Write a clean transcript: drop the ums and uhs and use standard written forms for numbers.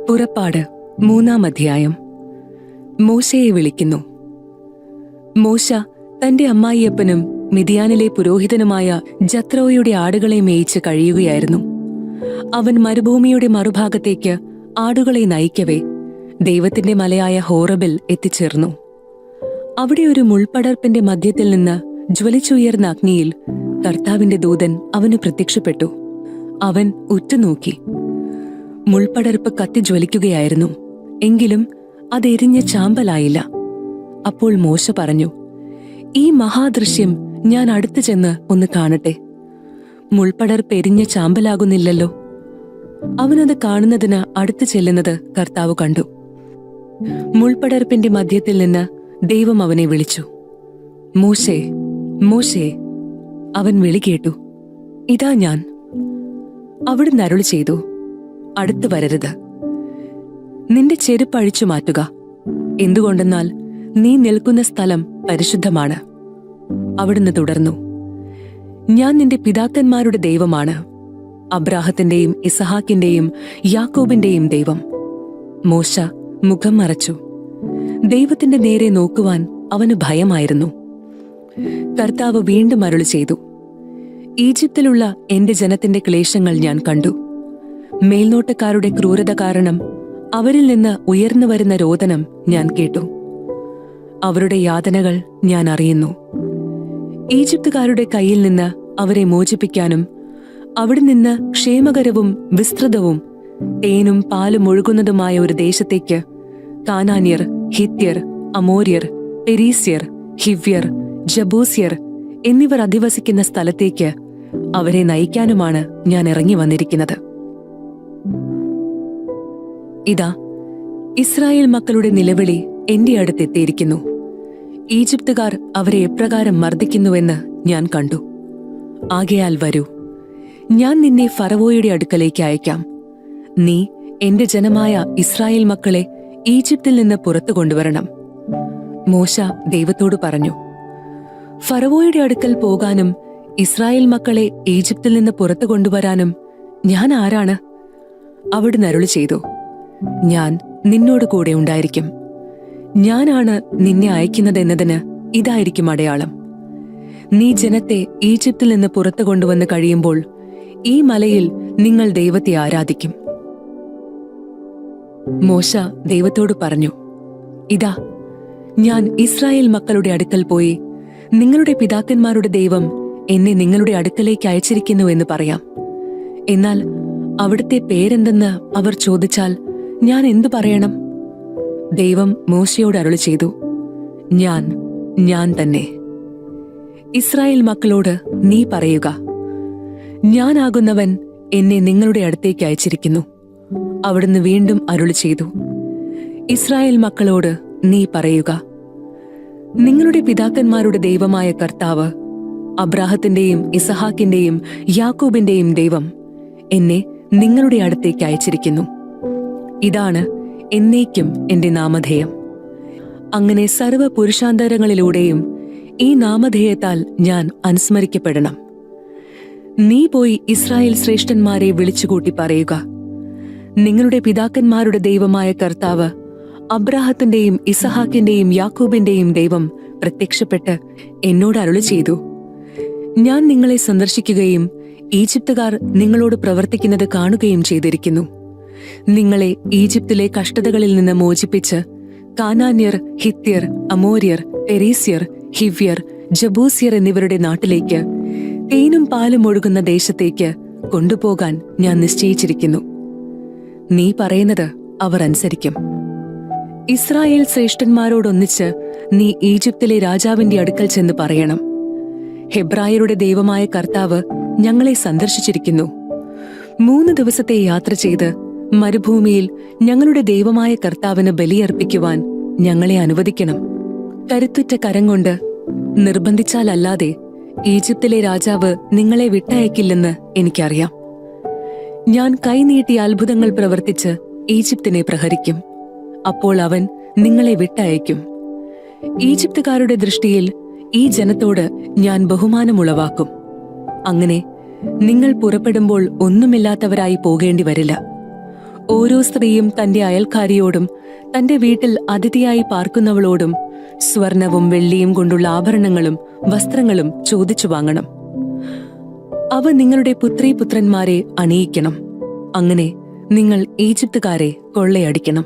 പുറപ്പാട് 3-ാം അധ്യായം. മോശയെ വിളിക്കുന്നു. മോശ തന്റെ അമ്മായിയപ്പനും മിദ്യാനിലെ പുരോഹിതനുമായ ജത്രോയുടെ ആടുകളെ മേയിച്ച് കഴിയുകയായിരുന്നു. അവൻ മരുഭൂമിയുടെ മറുഭാഗത്തേക്ക് ആടുകളെ നയിക്കവേ ദൈവത്തിന്റെ മലയായ ഹോറബിൽ എത്തിച്ചേർന്നു. അവിടെ ഒരു മുൾപടർപ്പിന്റെ മധ്യത്തിൽ നിന്ന് ജ്വലിച്ചുയർന്ന അഗ്നിയിൽ കർത്താവിന്റെ ദൂതൻ അവന് പ്രത്യക്ഷപ്പെട്ടു. അവൻ ഉറ്റുനോക്കി. മുൾപടർപ്പ് കത്തിജ്വലിക്കുകയായിരുന്നു, എങ്കിലും അതെരിഞ്ഞ് ചാമ്പലായില്ല. അപ്പോൾ മോശ പറഞ്ഞു, ഈ മഹാദൃശ്യം ഞാൻ അടുത്തു ചെന്ന് ഒന്ന് കാണട്ടെ. മുൾപടർപ്പ് എരിഞ്ഞ് ചാമ്പലാകുന്നില്ലല്ലോ. അവനത് കാണുന്നതിന് അടുത്തു ചെല്ലുന്നത് കർത്താവ് കണ്ടു. മുൾപടർപ്പിന്റെ മധ്യത്തിൽ നിന്ന് ദൈവം അവനെ വിളിച്ചു, മോശേ, മോശേ. അവൻ വിളി കേട്ടു, ഇതാ ഞാൻ. അവിടുന്ന് അരുളി ചെയ്തു, അടുത്തു വരരുത്. നിന്റെ ചെരുപ്പ് അഴിച്ചു മാറ്റുക. എന്തുകൊണ്ടെന്നാൽ നീ നിൽക്കുന്ന സ്ഥലം പരിശുദ്ധമാണ്. അവിടുന്ന് തുടർന്നു, ഞാൻ നിന്റെ പിതാക്കന്മാരുടെ ദൈവമാണ്, അബ്രാഹത്തിന്റെയും ഇസഹാക്കിന്റെയും യാക്കോബിന്റെയും ദൈവം. മോശ മുഖം മറച്ചു. ദൈവത്തിന്റെ നേരെ നോക്കുവാൻ അവന് ഭയമായിരുന്നു. കർത്താവ് വീണ്ടും അരുളി ചെയ്തു, ഈജിപ്തിലുള്ള എന്റെ ജനത്തിന്റെ ക്ലേശങ്ങൾ ഞാൻ കണ്ടു. മേൽനോട്ടക്കാരുടെ ക്രൂരത കാരണം അവരിൽ നിന്ന് ഉയർന്നു വരുന്ന രോദനം ഞാൻ കേട്ടു. അവരുടെ യാതനകൾ ഞാൻ അറിയുന്നു. ഈജിപ്തുകാരുടെ കയ്യിൽ നിന്ന് അവരെ മോചിപ്പിക്കാനും അവിടെ നിന്ന് ക്ഷേമകരവും വിസ്തൃതവും തേനും പാലും ഒഴുകുന്നതുമായ ഒരു ദേശത്തേക്ക് കാനാന്യർ, ഹിത്യർ, അമോര്യർ, പെരീസ്യർ, ഹിവ്യർ, ജബൂസ്യർ എന്നിവർ അധിവസിക്കുന്ന സ്ഥലത്തേക്ക് അവരെ നയിക്കാനുമാണ് ഞാൻ ഇറങ്ങി വന്നിരിക്കുന്നത്. ഇതാ, ഇസ്രായേൽ മക്കളുടെ നിലവിളി എന്റെ അടുത്തെത്തിയിരിക്കുന്നു. ഈജിപ്തുകാർ അവരെ എപ്രകാരം മർദ്ദിക്കുന്നുവെന്ന് ഞാൻ കണ്ടു. ആകയാൽ വരൂ, ഞാൻ നിന്നെ ഫറവോയുടെ അടുക്കലേക്ക് അയക്കാം. നീ എന്റെ ജനമായ ഇസ്രായേൽ മക്കളെ ഈജിപ്തിൽ നിന്ന് പുറത്തു കൊണ്ടുവരണം. മോശ ദൈവത്തോട് പറഞ്ഞു, ഫറവോയുടെ അടുക്കൽ പോകാനും ഇസ്രായേൽ മക്കളെ ഈജിപ്തിൽ നിന്ന് പുറത്തു കൊണ്ടുവരാനും ഞാൻ ആരാണ്? അവിടുന്ന് അരുളി ചെയ്തു, ഞാൻ നിന്നോട് കൂടെ ഉണ്ടായിരിക്കും. ഞാനാണ് നിന്നെ അയക്കുന്നതെന്നതിന് ഇതായിരിക്കും അടയാളം. നീ ജനത്തെ ഈജിപ്തിൽ നിന്ന് പുറത്തു കൊണ്ടുവന്ന് കഴിയുമ്പോൾ ഈ മലയിൽ നിങ്ങൾ ദൈവത്തെ ആരാധിക്കും. മോശ ദൈവത്തോട് പറഞ്ഞു, ഇതാ, ഞാൻ ഇസ്രായേൽ മക്കളുടെ അടുക്കൽ പോയി നിങ്ങളുടെ പിതാക്കന്മാരുടെ ദൈവം എന്നെ നിങ്ങളുടെ അടുക്കലേക്ക് അയച്ചിരിക്കുന്നു എന്ന് പറയാം. എന്നാൽ അവിടുത്തെ പേരെന്തെന്ന് അവർ ചോദിച്ചാൽ ഞാൻ എന്തു പറയണം? ദൈവം മോശയോട് അരുളി ചെയ്തു, ഞാൻ തന്നെ. ഇസ്രായേൽ മക്കളോട് നീ പറയുക, ഞാനാകുന്നവൻ എന്നെ നിങ്ങളുടെ അടുത്തേക്ക് അയച്ചിരിക്കുന്നു. അവിടുന്ന് വീണ്ടും അരുളി ചെയ്തു, ഇസ്രായേൽ മക്കളോട് നീ പറയുക, നിങ്ങളുടെ പിതാക്കന്മാരുടെ ദൈവമായ കർത്താവ്, അബ്രാഹത്തിന്റെയും ഇസഹാക്കിന്റെയും യാക്കോബിന്റെയും ദൈവം എന്നെ നിങ്ങളുടെ അടുത്തേക്ക് അയച്ചിരിക്കുന്നു. ഇതാണ് എന്നേക്കും എന്റെ നാമധേയം. അങ്ങനെ സർവ പുരുഷാന്തരങ്ങളിലൂടെയും ഈ നാമധേയത്താൽ ഞാൻ അനുസ്മരിക്കപ്പെടണം. നീ പോയി ഇസ്രായേൽ ശ്രേഷ്ഠന്മാരെ വിളിച്ചുകൂട്ടി പറയുക, നിങ്ങളുടെ പിതാക്കന്മാരുടെ ദൈവമായ കർത്താവ്, അബ്രാഹത്തിന്റെയും ഇസഹാക്കിന്റെയും യാക്കോബിന്റെയും ദൈവം പ്രത്യക്ഷപ്പെട്ട് എന്നോട് അരുളി ചെയ്തു, ഞാൻ നിങ്ങളെ സന്ദർശിക്കുകയും ഈജിപ്തുകാർ നിങ്ങളോട് പ്രവർത്തിക്കുന്നത് കാണുകയും ചെയ്തിരിക്കുന്നു. നിങ്ങളെ ഈജിപ്തിലെ കഷ്ടതകളിൽ നിന്ന് മോചിപ്പിച്ച് കാനാന്യർ, ഹിത്യർ, അമോര്യർ, പെരീസ്യർ, ഹിവ്യർ, ജബൂസ്യർ എന്നിവരുടെ നാട്ടിലേക്ക്, തേനും പാലും ഒഴുകുന്ന ദേശത്തേക്ക് കൊണ്ടുപോകാൻ ഞാൻ നിശ്ചയിച്ചിരിക്കുന്നു. നീ പറയുന്നത് അവർ അനുസരിക്കും. ഇസ്രായേൽ ശ്രേഷ്ഠന്മാരോടൊന്നിച്ച് നീ ഈജിപ്തിലെ രാജാവിന്റെ അടുക്കൽ ചെന്ന് പറയണം, ഹെബ്രായരുടെ ദൈവമായ കർത്താവ് ഞങ്ങളെ സന്ദർശിച്ചിരിക്കുന്നു. 3 ദിവസത്തെ യാത്ര ചെയ്ത് മരുഭൂമിയിൽ ഞങ്ങളുടെ ദൈവമായ കർത്താവിന് ബലിയർപ്പിക്കുവാൻ ഞങ്ങളെ അനുവദിക്കണം. കരുത്തുറ്റ കരം കൊണ്ട് നിർബന്ധിച്ചാലല്ലാതെ ഈജിപ്തിലെ രാജാവ് നിങ്ങളെ വിട്ടയക്കില്ലെന്ന് എനിക്കറിയാം. ഞാൻ കൈനീട്ടി അത്ഭുതങ്ങൾ പ്രവർത്തിച്ച് ഈജിപ്തിനെ പ്രഹരിക്കും. അപ്പോൾ അവൻ നിങ്ങളെ വിട്ടയക്കും. ഈജിപ്തുകാരുടെ ദൃഷ്ടിയിൽ ഈ ജനത്തോട് ഞാൻ ബഹുമാനമുളവാക്കും. അങ്ങനെ നിങ്ങൾ പുറപ്പെടുമ്പോൾ ഒന്നുമില്ലാത്തവരായി പോകേണ്ടി വരില്ല. ഓരോ സ്ത്രീയും തന്റെ അയൽക്കാരിയോടും തന്റെ വീട്ടിൽ അതിഥിയായി പാർക്കുന്നവളോടും സ്വർണവും വെള്ളിയും കൊണ്ടുള്ള ആഭരണങ്ങളും വസ്ത്രങ്ങളും ചോദിച്ചു വാങ്ങണം. അവ നിങ്ങളുടെ പുത്രീപുത്രന്മാരെ അണിയിക്കണം. അങ്ങനെ നിങ്ങൾ ഈജിപ്തുകാരെ കൊള്ളയടിക്കണം.